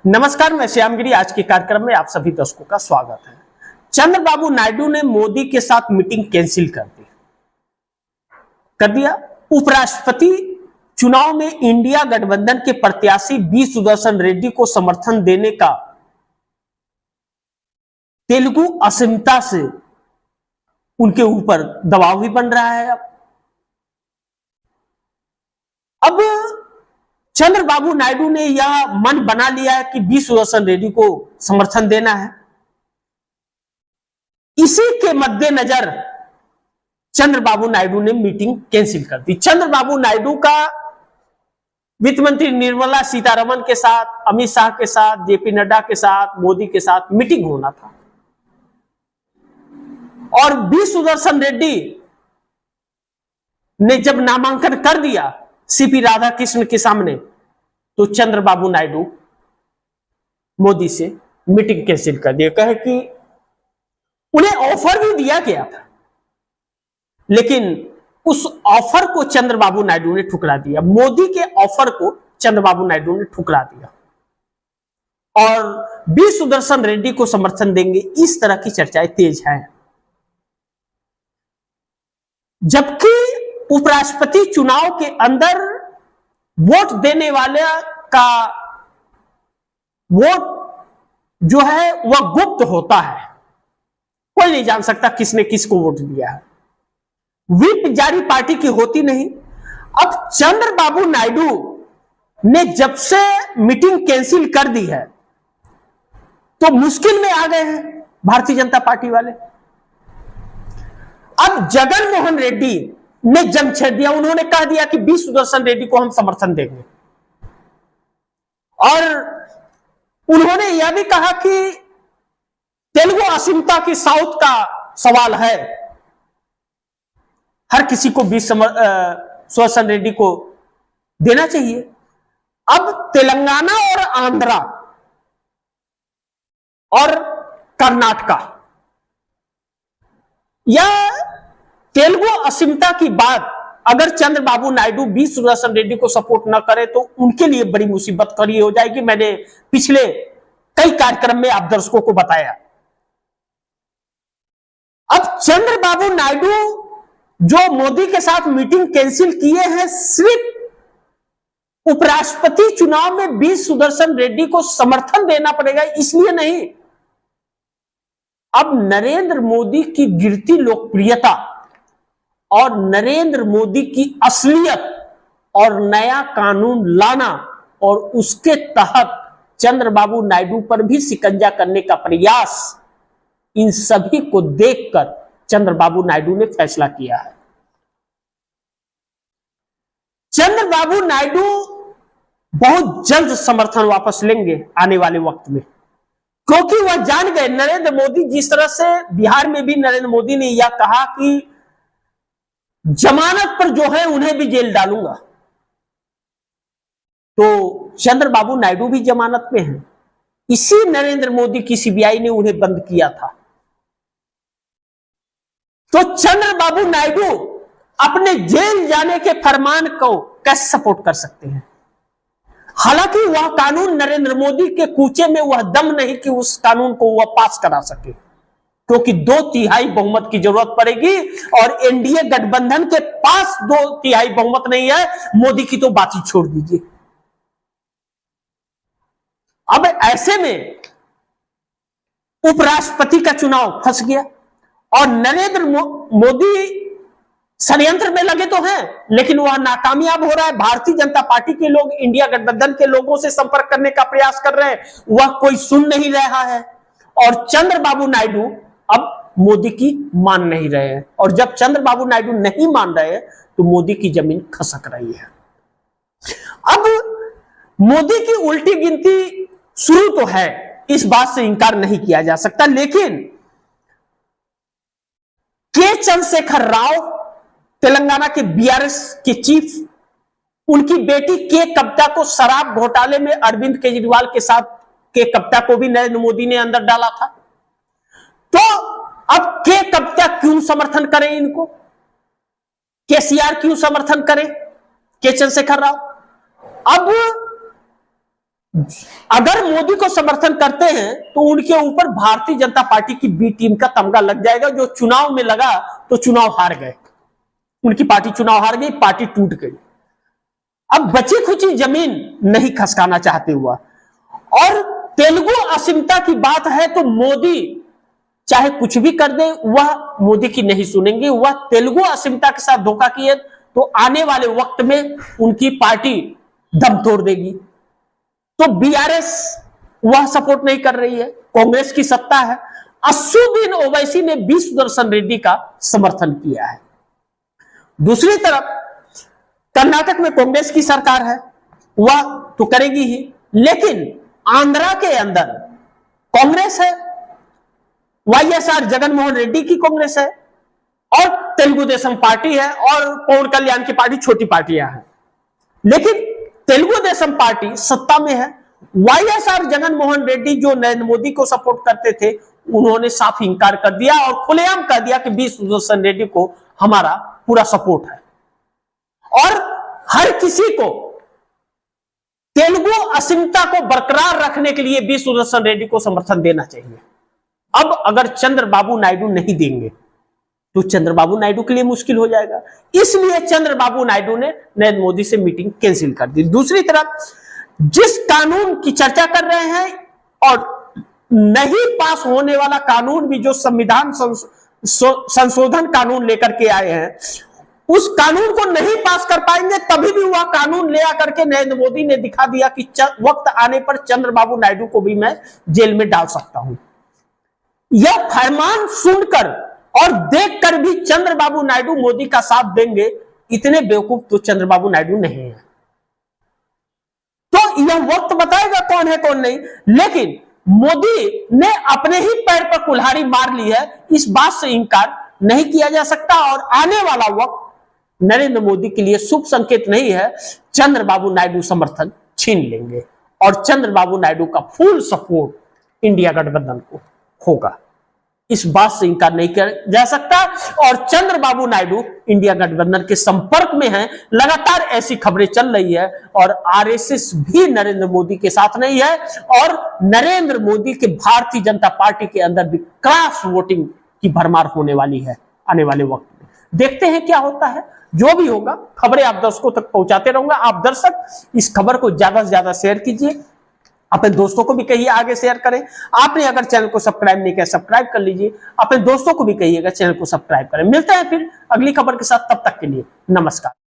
नमस्कार, मैं श्यामगिरी। आज के कार्यक्रम में आप सभी दर्शकों का स्वागत है। चंद्रबाबू नायडू ने मोदी के साथ मीटिंग कैंसिल कर दिया। उपराष्ट्रपति चुनाव में इंडिया गठबंधन के प्रत्याशी बी सुदर्शन रेड्डी को समर्थन देने का तेलुगु अस्मिता से उनके ऊपर दबाव भी बन रहा है। अब चंद्रबाबू नायडू ने यह मन बना लिया है कि बी सुदर्शन रेड्डी को समर्थन देना है। इसी के मद्देनजर चंद्रबाबू नायडू ने मीटिंग कैंसिल कर दी। चंद्रबाबू नायडू का वित्त मंत्री निर्मला सीतारमण के साथ, अमित शाह के साथ, जेपी नड्डा के साथ, मोदी के साथ मीटिंग होना था और बी सुदर्शन रेड्डी ने जब नामांकन कर दिया सीपी राधाकृष्ण के सामने, तो चंद्रबाबू नायडू मोदी से मीटिंग कैंसिल कर दिया। कहे कि उन्हें ऑफर भी दिया गया था, लेकिन उस ऑफर को चंद्रबाबू नायडू ने ठुकरा दिया। मोदी के ऑफर को चंद्रबाबू नायडू ने ठुकरा दिया और बी सुदर्शन रेड्डी को समर्थन देंगे, इस तरह की चर्चाएं तेज हैं। जबकि उपराष्ट्रपति चुनाव के अंदर वोट देने वाले का वोट जो है वह गुप्त होता है, कोई नहीं जान सकता किसने किसको वोट दिया है। व्हिप जारी पार्टी की होती नहीं। अब चंद्रबाबू नायडू ने जब से मीटिंग कैंसिल कर दी है तो मुश्किल में आ गए हैं भारतीय जनता पार्टी वाले। अब जगन मोहन रेड्डी ने जंग छेड़ दिया। उन्होंने कह दिया कि बी सुदर्शन रेड्डी को हम समर्थन देंगे और उन्होंने यह भी कहा कि तेलुगु अस्मिता की साउथ का सवाल है, हर किसी को बी सुदर्शन रेड्डी को देना चाहिए। अब तेलंगाना और आंध्रा और कर्नाटका, यह तेलुगु अस्मिता की बात अगर चंद्रबाबू नायडू बी सुदर्शन रेड्डी को सपोर्ट न करे तो उनके लिए बड़ी मुसीबत खड़ी हो जाएगी। मैंने पिछले कई कार्यक्रम में आप दर्शकों को बताया। अब चंद्रबाबू नायडू जो मोदी के साथ मीटिंग कैंसिल किए हैं, सिर्फ उपराष्ट्रपति चुनाव में बी सुदर्शन रेड्डी को समर्थन देना पड़ेगा इसलिए नहीं। अब नरेंद्र मोदी की गिरती लोकप्रियता और नरेंद्र मोदी की असलियत और नया कानून लाना और उसके तहत चंद्रबाबू नायडू पर भी शिकंजा करने का प्रयास, इन सभी को देखकर चंद्रबाबू नायडू ने फैसला किया है। चंद्रबाबू नायडू बहुत जल्द समर्थन वापस लेंगे आने वाले वक्त में, क्योंकि वह जान गए नरेंद्र मोदी, जिस तरह से बिहार में भी नरेंद्र मोदी ने यह कहा कि जमानत पर जो है उन्हें भी जेल डालूंगा, तो चंद्रबाबू नायडू भी जमानत में हैं। इसी नरेंद्र मोदी की सीबीआई ने उन्हें बंद किया था। तो चंद्रबाबू नायडू अपने जेल जाने के फरमान को कैसे सपोर्ट कर सकते हैं? हालांकि वह कानून नरेंद्र मोदी के कूचे में वह दम नहीं कि उस कानून को वह पास करा सके, क्योंकि 2/3 बहुमत की जरूरत पड़ेगी और एनडीए गठबंधन के पास 2/3 बहुमत नहीं है। मोदी की तो बात ही छोड़ दीजिए। अब ऐसे में उपराष्ट्रपति का चुनाव फंस गया और नरेंद्र मोदी षड्यंत्र में लगे तो हैं, लेकिन वह नाकामयाब हो रहा है। भारतीय जनता पार्टी के लोग इंडिया गठबंधन के लोगों से संपर्क करने का प्रयास कर रहे हैं, वह कोई सुन नहीं रहा है और चंद्रबाबू नायडू अब मोदी की मान नहीं रहे हैं। और जब चंद्रबाबू नायडू नहीं मान रहे हैं तो मोदी की जमीन खसक रही है। अब मोदी की उल्टी गिनती शुरू तो है, इस बात से इंकार नहीं किया जा सकता, लेकिन के चंद्रशेखर राव तेलंगाना के बीआरएस के चीफ, उनकी बेटी के कविता को शराब घोटाले में अरविंद केजरीवाल के साथ के कविता को भी नरेंद्र मोदी ने अंदर डाला था। तो अब के कविता क्यों समर्थन करें इनको? केसीआर क्यों समर्थन करें? के चंद्रशेखर राव। अब अगर मोदी को समर्थन करते हैं तो उनके ऊपर भारतीय जनता पार्टी की बी टीम का तमगा लग जाएगा। जो चुनाव में लगा तो चुनाव हार गए, उनकी पार्टी चुनाव हार गई, पार्टी टूट गई। अब बची खुची जमीन नहीं खसकाना चाहते हुआ। और तेलुगु असीमता की बात है तो मोदी चाहे कुछ भी कर दे, वह मोदी की नहीं सुनेंगे। वह तेलुगु असीमता के साथ धोखा किए तो आने वाले वक्त में उनकी पार्टी दम तोड़ देगी। तो बीआरएस वह सपोर्ट नहीं कर रही है, कांग्रेस की सत्ता है। असुद्दीन ओवैसी ने बी सुदर्शन रेड्डी का समर्थन किया है। दूसरी तरफ कर्नाटक में कांग्रेस की सरकार है, वह तो करेगी ही, लेकिन आंध्रा के अंदर कांग्रेस है, वाईएसआर जगनमोहन रेड्डी की कांग्रेस है और तेलुगु देशम पार्टी है और पवन कल्याण की पार्टी, छोटी पार्टियां हैं। लेकिन तेलुगु देशम पार्टी सत्ता में है। वाईएसआर जगनमोहन रेड्डी जो नरेंद्र मोदी को सपोर्ट करते थे, उन्होंने साफ इंकार कर दिया और खुलेआम कह दिया कि बी सुदर्शन रेड्डी को हमारा पूरा सपोर्ट है। और हर किसी को तेलुगु असीमता को बरकरार रखने के लिए बी सुदर्शन रेड्डी को समर्थन देना चाहिए। अब अगर चंद्रबाबू नायडू नहीं देंगे तो चंद्रबाबू नायडू के लिए मुश्किल हो जाएगा। इसलिए चंद्रबाबू नायडू ने नरेंद्र मोदी से मीटिंग कैंसिल कर दी। दूसरी तरफ जिस कानून की चर्चा कर रहे हैं और नहीं पास होने वाला कानून भी, जो संविधान संशोधन कानून लेकर के आए हैं, उस कानून को नहीं पास कर पाएंगे। तभी भी वह कानून ले आकर के नरेंद्र मोदी ने दिखा दिया कि वक्त आने पर चंद्रबाबू नायडू को भी मैं जेल में डाल सकता हूं। यह फरमान सुनकर और देखकर भी चंद्रबाबू नायडू मोदी का साथ देंगे, इतने बेवकूफ तो चंद्रबाबू नायडू नहीं है। तो यह वक्त बताएगा कौन है कौन नहीं। लेकिन मोदी ने अपने ही पैर पर कुल्हाड़ी मार ली है, इस बात से इंकार नहीं किया जा सकता। और आने वाला वक्त नरेंद्र मोदी के लिए शुभ संकेत नहीं है। चंद्रबाबू नायडू समर्थन छीन लेंगे और चंद्रबाबू नायडू का फुल सपोर्ट इंडिया गठबंधन को होगा, इस बात से इंकार नहीं किया जा सकता। और चंद्रबाबू नायडू इंडिया गठबंधन के संपर्क में हैं, लगातार ऐसी खबरें चल रही है। और आरएसएस भी नरेंद्र मोदी के साथ नहीं है और नरेंद्र मोदी के भारतीय जनता पार्टी के अंदर भी क्रॉस वोटिंग की भरमार होने वाली है आने वाले वक्त में। देखते हैं क्या होता है। जो भी होगा खबरें आप दर्शकों तक पहुंचाते रहूंगा। आप दर्शक इस खबर को ज्यादा से ज्यादा शेयर कीजिए, अपने दोस्तों को भी कहिए आगे शेयर करें। आपने अगर चैनल को सब्सक्राइब नहीं किया, सब्सक्राइब कर लीजिए। अपने दोस्तों को भी कहिएगा चैनल को सब्सक्राइब करें। मिलते हैं फिर अगली खबर के साथ, तब तक के लिए नमस्कार।